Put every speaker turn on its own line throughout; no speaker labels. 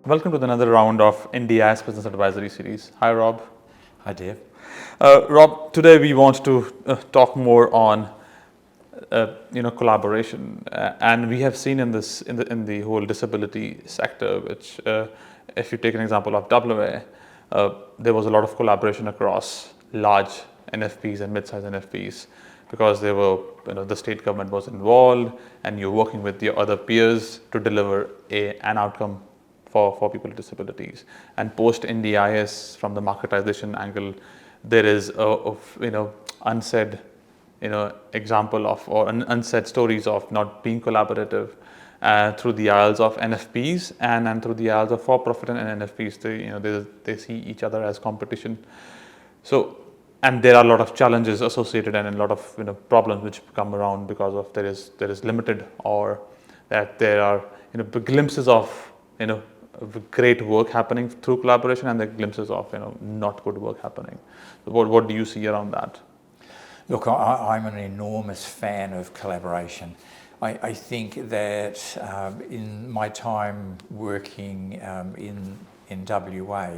Welcome to another round of NDIS Business Advisory Series. Hi, Rob.
Hi, Dev.
Rob, today we want to talk more on collaboration, and we have seen in the whole disability sector, which if you take an example of WA, there was a lot of collaboration across large NFPs and mid-sized NFPs because they were the state government was involved, and you're working with your other peers to deliver an outcome for people with disabilities. And post NDIS, from the marketization angle, there is unsaid example of or unsaid stories of not being collaborative through the aisles of NFPs and through the aisles of for-profit and NFPs. They see each other as competition. So, and there are a lot of challenges associated and a lot of problems which come around because of there is limited, or that there are glimpses of great work happening through collaboration and the glimpses of not good work happening. So what do you see around that?
Look, I'm an enormous fan of collaboration. I think that in my time working in WA,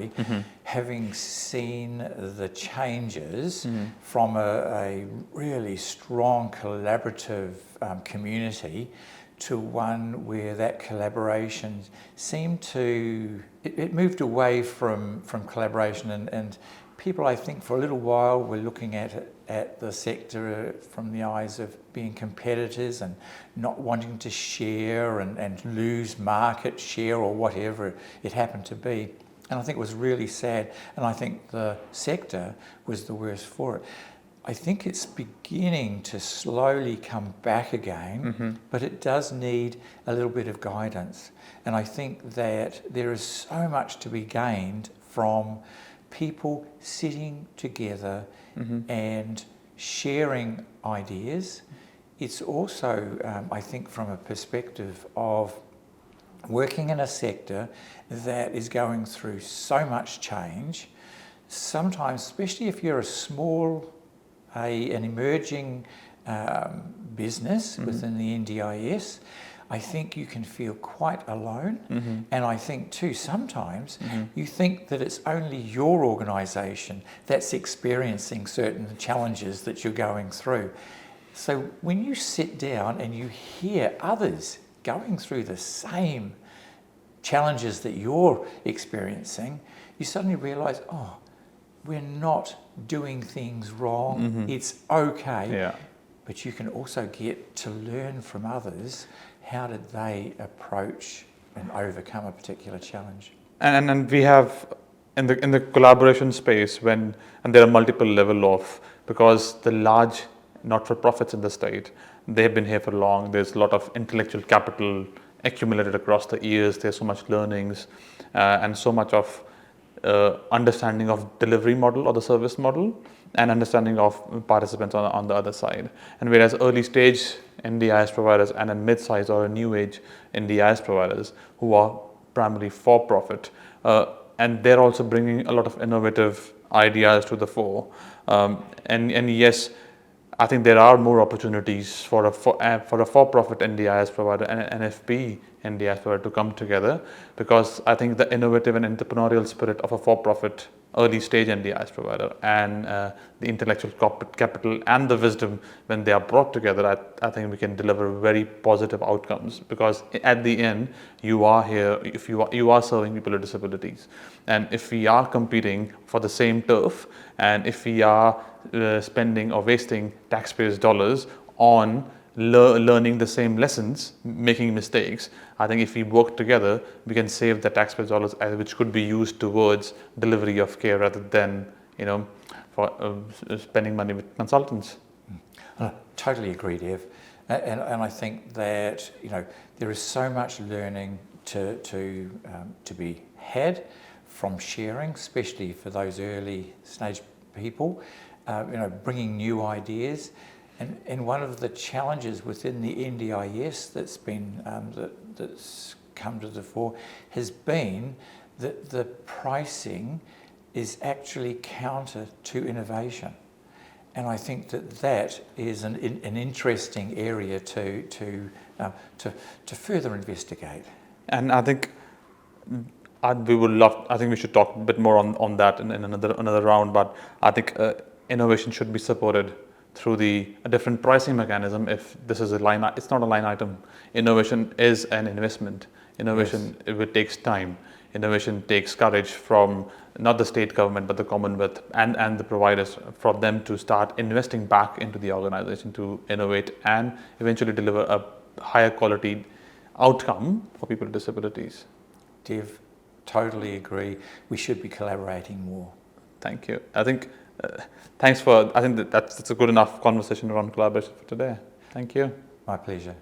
having seen the changes from a really strong collaborative community to one where that collaboration seemed to, it moved away from collaboration, and people, I think, for a little while were looking at the sector from the eyes of being competitors and not wanting to share and lose market share or whatever it happened to be. And I think it was really sad, and I think the sector was the worst for it. I think it's beginning to slowly come back again, but it does need a little bit of guidance. And I think that there is so much to be gained from people sitting together and sharing ideas. It's also, I think, from a perspective of working in a sector that is going through so much change. Sometimes, especially if you're an emerging business within the NDIS, I think you can feel quite alone. And I think too, sometimes you think that it's only your organisation that's experiencing certain challenges that you're going through. So when you sit down and you hear others going through the same challenges that you're experiencing, you suddenly realise, oh, we're not doing things wrong. It's okay.
Yeah.
But you can also get to learn from others. How did they approach and overcome a particular challenge?
And we have in the collaboration space and there are multiple level of, because the large not-for-profits in the state, they've been here for long. There's a lot of intellectual capital accumulated across the years. There's so much learnings and so much of understanding of delivery model or the service model, and understanding of participants on the other side. And whereas early stage NDIS providers and a mid-size or a new age NDIS providers who are primarily for-profit, and they're also bringing a lot of innovative ideas to the fore. And yes, I think there are more opportunities for a for-profit NDIS provider and an NFP NDIS provider to come together, because I think the innovative and entrepreneurial spirit of a for-profit early stage NDIS provider and the intellectual capital and the wisdom, when they are brought together, I think we can deliver very positive outcomes, because at the end you are here, if you are serving people with disabilities, and if we are competing for the same turf, and if we are spending or wasting taxpayers' dollars on learning the same lessons, making mistakes, I think if we work together, we can save the taxpayers' dollars, which could be used towards delivery of care rather than for spending money with consultants.
I totally agree, Dev, and I think that there is so much learning to be had from sharing, especially for those early stage people. Bringing new ideas, and one of the challenges within the NDIS that's been that's come to the fore has been that the pricing is actually counter to innovation, and I think that is an interesting area to further investigate.
And I think We would love. I think we should talk a bit more on that in another round. But I think innovation should be supported through a different pricing mechanism. If this is it's not a line item. Innovation is an investment. Innovation, it takes time. Innovation takes courage from not the state government but the Commonwealth and the providers, for them to start investing back into the organization to innovate and eventually deliver a higher quality outcome for people with disabilities.
Div, totally agree. We should be collaborating more.
Thank you. I think thanks for. I think that's a good enough conversation around collaboration for today. Thank you.
My pleasure.